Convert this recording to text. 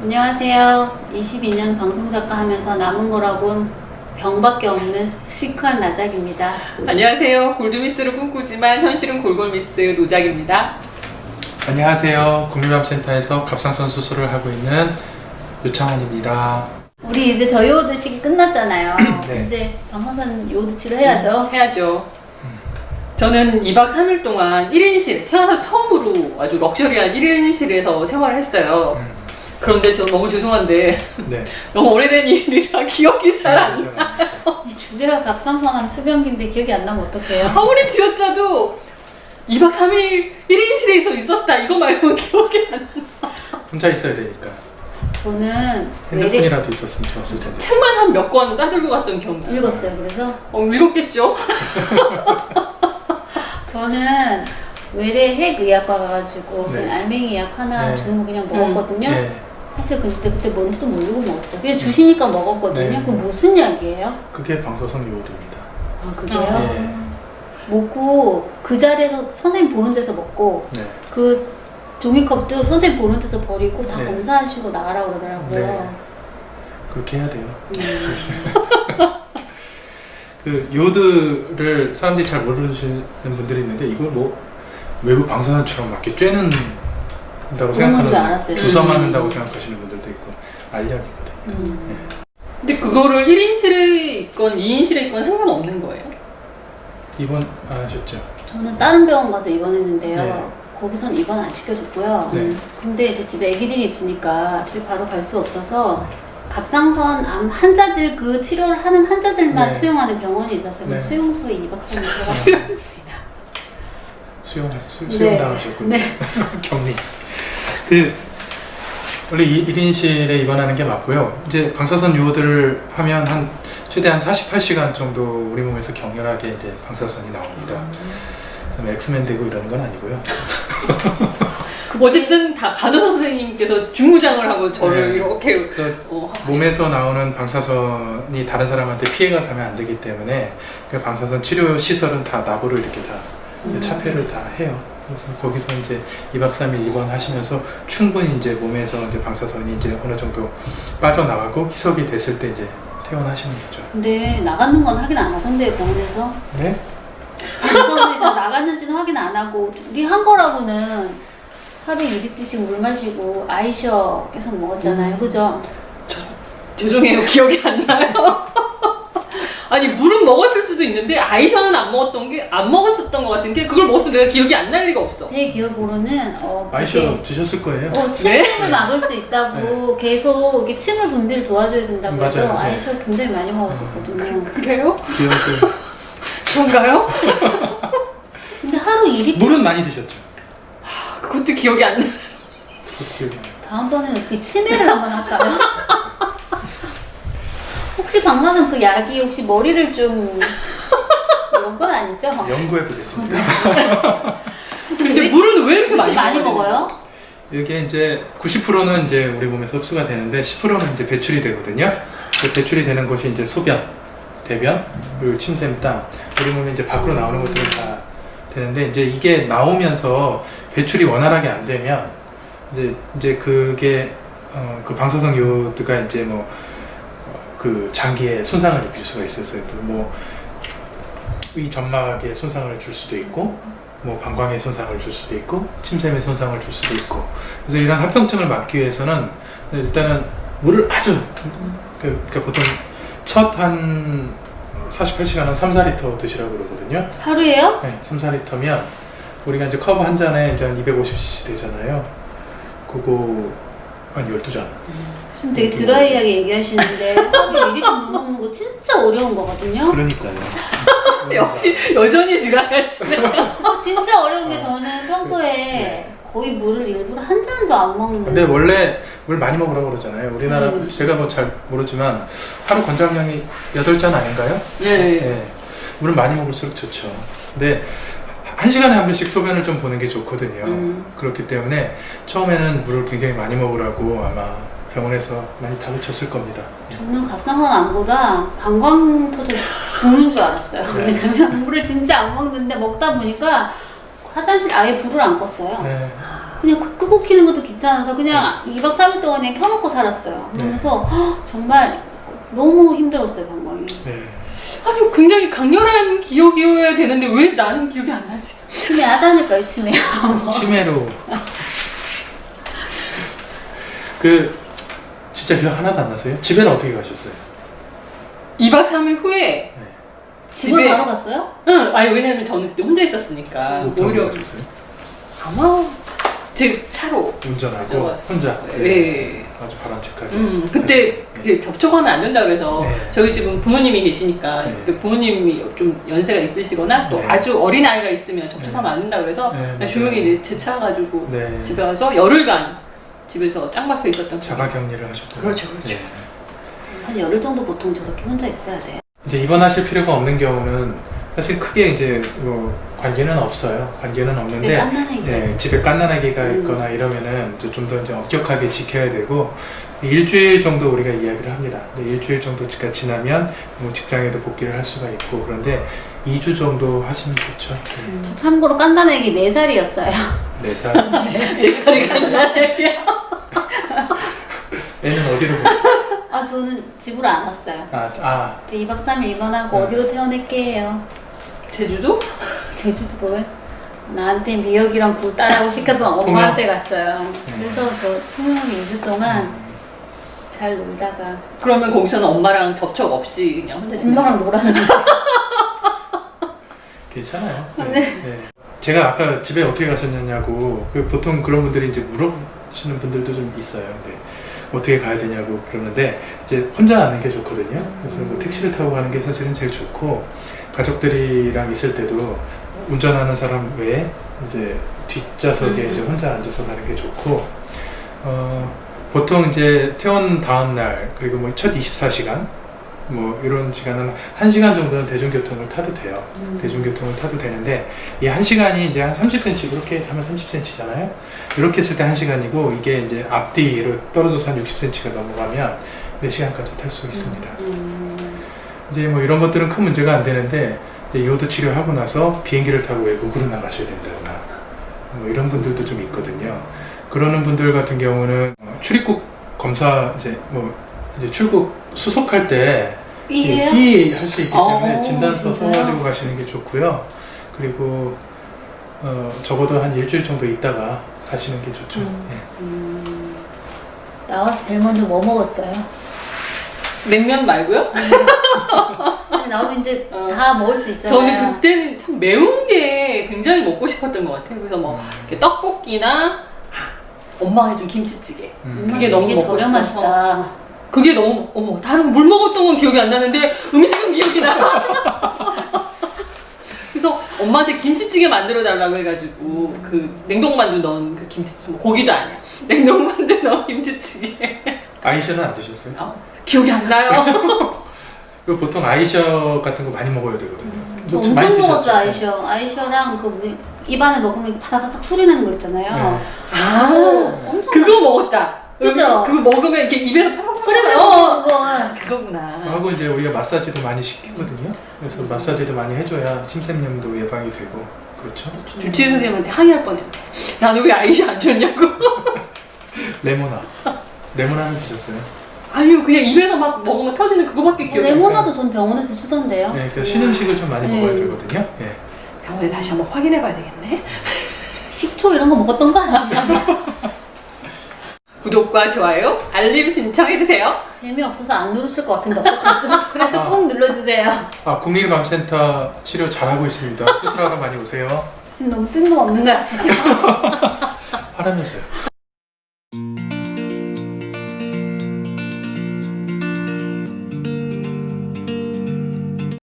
안녕하세요. 22년 방송작가 하면서 남은 거라곤 병밖에 없는 시크한 나작입니다. 안녕하세요. 골드미스를 꿈꾸지만 현실은 골골미스 노작입니다. 안녕하세요. 국민암센터에서 갑상선 수술을 하고 있는 유창원입니다. 우리 이제 저요오드 시기 끝났잖아요. 네. 이제 방사선 요오드 치료해야죠. 해야죠. 저는 2박 3일 동안 1인실, 태어나서 처음으로 아주 럭셔리한 1인실에서 생활을 했어요. 그런데 저 너무 죄송한데 네. 너무 오래된 일이라 기억이 잘 안 나. 이 주제가 갑상선암 투병기인데 기억이 안 나면 어떡해요? 아무리 쥐어짜도 2박 3일 1인실에 있었다 이거 말고 기억이 안 나. 혼자 있어야 되니까 저는 핸드폰이라도 있었으면 좋았을 텐데. 책만 한 몇 권 싸들고 갔던 기억나요. 읽었어요. 그래서 읽었겠죠? 저는 외래 핵의학과 가가지고 네. 그냥 알맹이 약 하나 네. 주는 거 그냥 먹었거든요. 네. 사실 그때 뭔지도 모르고 먹었어요. 그냥 주시니까 먹었거든요. 네. 그거 무슨 약이에요? 그게 방사선 요오드입니다. 아 그게요? 네. 먹고 그 자리에서 선생님 보는 데서 먹고 네. 그 종이컵도 선생님 보는 데서 버리고 다 네. 검사하시고 나가라 그러더라고요. 네. 그렇게 해야 돼요. 음. 그 요오드를 사람들이 잘 모르시는 분들이 있는데 이걸 뭐 외부 방사선처럼 막 이렇게 쬐는다고 그런 건 줄 생각하는, 알았어요. 주사 맞는다고 생각하시는 분들도 있고 알약이거든요. 근데 그거를 1인실에 있건 2인실에 있건 상관없는 거예요? 입원 안 하셨죠? 저는 다른 병원 가서 입원했는데요. 네. 거기선 입원 안 시켜줬고요. 네. 근데 이제 집에 아기들이 있으니까 집에 바로 갈 수 없어서 갑상선 암 환자들 그 치료를 하는 환자들만 네. 수용하는 병원이 있었어요. 네. 수용소에 2박 3일 들어갔어요. 수용당하셨군요. 네. 격리. 그 원래 1인실에 입원하는 게 맞고요. 이제 방사선 요오드를 하면 한 최대한 48시간 정도 우리 몸에서 격렬하게 이제 방사선이 나옵니다. 그래서 엑스맨 되고 이러는 건 아니고요. 어쨌든 다 간호사 선생님께서 중무장을 하고 저를 네. 이렇게 그래서 몸에서 나오는 방사선이 다른 사람한테 피해가 가면 안 되기 때문에 그 방사선 치료 시설은 다 나부로 이렇게 다 차폐를 다 해요. 그래서 거기서 이제 2박 3일 입원하시면서 충분히 이제 몸에서 이제 방사선이 이제 어느 정도 빠져나가고 희석이 됐을 때 이제 퇴원하시는 거죠. 근데 나가는 건 확인 안 하던데요, 병원에서. 네? 방사선이 다 나갔는지는 확인 안 하고 우리 한 거라고는 하루에 2리터씩 물 마시고 아이셔 계속 먹었잖아요. 그죠? 죄송해요 기억이 안 나요. 아니 물은 먹었을 수도 있는데 아이셔는 안 먹었었던 것 같은 게 그걸 먹었으면 내가 기억이 안 날 리가 없어. 제 기억으로는 아이셔 드셨을 거예요. 침샘을 막을 수 있다고 계속 이렇게 침을 분비를 도와줘야 된다고 해서 맞아요. 네. 아이셔 굉장히 많이 먹었었거든요. 그래요? 기억을 그런가요? 근데 하루 2리터 물은 많이 드셨죠? 그것도 기억이 안 나. 그것도 기억이 안 나요. 다음번에는 어떻게 치매를 한번 할까요? 혹시 방사선 그 약이 혹시 머리를 좀 이런 건 아니죠? 연구해 보겠습니다. 근데 물은 왜 이렇게 많이 먹어요? 이게 이제 90%는 이제 우리 몸에서 흡수가 되는데 10%는 이제 배출이 되거든요. 그 배출이 되는 것이 이제 소변, 대변, 그리고 침샘, 땀. 우리 몸에 이제 밖으로 나오는 것들은 다 되는데 이제 이게 나오면서 배출이 원활하게 안 되면 이제 그게 그 방사선 요오드가 이제 뭐 그 장기에 손상을 입힐 수가 있어서 뭐 위 점막에 손상을 줄 수도 있고 뭐 방광에 손상을 줄 수도 있고 침샘에 손상을 줄 수도 있고 그래서 이런 합병증을 막기 위해서는 일단은 물을 아주 그러니까 보통 첫 한 48시간은 3-4리터 드시라고 그러거든요. 하루에요? 네, 3-4리터면 우리가 이제 컵 한 잔에 이제 한 250cc 되잖아요. 그거 한 12잔. 무슨 되게 드라이하게 얘기하시는데 하루에 2리터 못 먹는 거 진짜 어려운 거거든요. 그러니까요. 역시 여전히 드라이하시네. 진짜 어려운 게 저는 평소에 거의 물을 일부러 한 잔도 안 먹는. 근데 원래 물 많이 먹으라고 그러잖아요. 우리나라 제가 뭐 잘 모르지만 하루 권장량이 8잔 아닌가요? 네. 네. 물을 많이 먹을수록 좋죠. 근데 한 시간에 한 번씩 소변을 좀 보는 게 좋거든요. 그렇기 때문에 처음에는 물을 굉장히 많이 먹으라고 아마 병원에서 많이 다그쳤을 겁니다. 저는 갑상선 암보다 방광 터져 죽는 줄 알았어요. 네. 왜냐면 물을 진짜 안 먹는데 먹다 보니까 화장실 아예 불을 안 껐어요. 네. 그냥 끄고 키는 것도 귀찮아서 그냥 2박 3일 동안 그냥 켜놓고 살았어요. 그러면서 정말 너무 힘들었어요, 방광이. 네. 아니 굉장히 강렬한 기억이어야 되는데 왜 나는 기억이 안 나지? 치매 하자니까요, 치매. 치매로. 그 진짜 기억 하나도 안 나세요? 집에는 어떻게 가셨어요? 2박 3일 후에 집을 바로 갔어요? 응, 아니 왜냐면 저는 그때 혼자 있었으니까 못 타고 오히려 가셨어요? 아마 제 차로 운전하고 가져갔어요. 혼자. 예. 아주 바람직하게. 그때 네. 이제 접촉하면 안 된다 그래서 네. 저희 집은 부모님이 계시니까 네. 그 부모님이 좀 연세가 있으시거나 또 네. 아주 어린 아이가 있으면 접촉하면 안 된다 그래서 네, 그냥 조용히 맞아요. 이제 제 차 가지고 네. 집에 가서 열흘간 집에서 짱 박혀 있었던 자가 격리를 하셨고. 그렇죠, 그렇죠. 한 열흘 정도 보통 저렇게 혼자 있어야 돼요. 이제 입원하실 필요가 없는 경우는 사실 크게 이제 뭐 관계는 없어요. 관계는 집에 없는데 깐난애기가 네, 있어요. 집에 깐난아기가 있거나 이러면은 좀 더 이제 엄격하게 지켜야 되고 일주일 정도 우리가 이야기를 합니다. 근데 일주일 정도가 지나면 뭐 직장에도 복귀를 할 수가 있고 그런데 2주 정도 하시면 좋죠. 저 참고로 깐난애기 4살이었어요. 4살. 내 살이 간단하게 애는 어디로 보냈어요? 아, 저는 집으로 안 왔어요. 아, 저 2박 3일 입원하고 어디로 태어날게 해요. 제주도? 제주도로요? 나한테 미역이랑 굴 따라고 시켰던 엄마한테 갔어요. 그래서 저 통영에 2주 동안 잘 놀다가 그러면 거기서는 엄마랑 접촉 없이 그냥 혼자 지내? 엄마랑 놀았는데 괜찮아요. 네. 제가 아까 집에 어떻게 가셨냐고 보통 그런 분들이 이제 물어보시는 분들도 좀 있어요. 네. 어떻게 가야 되냐고 그러는데 이제 혼자 가는 게 좋거든요. 그래서 뭐 택시를 타고 가는 게 사실은 제일 좋고 가족들이랑 있을 때도 운전하는 사람 외에 이제 뒷좌석에 이제 혼자 앉아서 가는 게 좋고 보통 이제 퇴원 다음 날 그리고 뭐 첫 24시간 뭐 이런 시간은 1시간 정도는 대중교통을 타도 돼요. 대중교통을 타도 되는데 이 1시간이 이제 한 30cm 이렇게 하면 30cm잖아요. 이렇게 했을 때 1시간이고 이게 이제 앞뒤로 떨어져서 한 60cm가 넘어가면 4시간까지 탈 수 있습니다. 이제 뭐 이런 것들은 큰 문제가 안 되는데 이제 요도 치료하고 나서 비행기를 타고 외국으로 나가셔야 된다거나 뭐 이런 분들도 좀 있거든요. 그러는 분들 같은 경우는 출입국 검사 이제 출국 수속할 때 B예요? B 할 수 있기 때문에 진단서 진짜요? 써가지고 가시는 게 좋고요. 그리고 적어도 한 일주일 정도 있다가 가시는 게 좋죠. 예. 나와서 제일 먼저 뭐 먹었어요? 냉면 말고요? 아니, 나오면 이제 다 먹을 수 있잖아요. 저는 그때는 참 매운 게 굉장히 먹고 싶었던 것 같아요. 그래서 뭐 이렇게 떡볶이나 엄마가 해준 김치찌개 그게 너무 되게 먹고 저렴하시다. 그게 너무 어머 다른 물 먹었던 건 기억이 안 나는데 음식은 기억이 나. 그래서 엄마한테 김치찌개 만들어 달라고 해가지고 그 냉동만두 넣은 그 김치찌개 뭐 고기도 아니야 냉동만두 넣은 김치찌개 아이셔는 안 드셨어요? 기억이 안 나요. 그 보통 아이셔 같은 거 많이 먹어야 되거든요. 저 좀 많이 엄청 먹었어요, 드셨죠? 아이셔랑 그 입안에 먹으면 바삭바삭 소리 나는 거 있잖아요. 네. 엄청 그거 먹었다. 그죠? 그거 먹으면 이렇게 입에서 팍팍팍 그래, 그거. 그거. 그거구나. 하고 이제 우리가 마사지도 많이 시키거든요. 그래서 마사지도 많이 해줘야 침샘염도 예방이 되고 그렇죠. 주치의 선생님한테 항의할 뻔했네. 나는 왜 아이시 안 줬냐고. 레모나는 드셨어요? 아니요, 그냥 입에서 막 먹으면 터지는 그거밖에 기억이 안 나요. 레모나도 전 병원에서 주던데요. 네, 그 신음식을 좀 많이 네. 먹어야 되거든요. 예. 병원에 다시 한번 확인해 봐야 되겠네. 식초 이런 거 먹었던 거 아니야? 구독과 좋아요, 알림 신청해주세요. 재미없어서 안 누르실 것 같은데 어떡하죠? 그래서 꼭 눌러주세요. 국민감센터 치료 잘하고 있습니다. 수술하러 많이 오세요. 지금 너무 뜬금없는 거 아시죠? 하라면서요.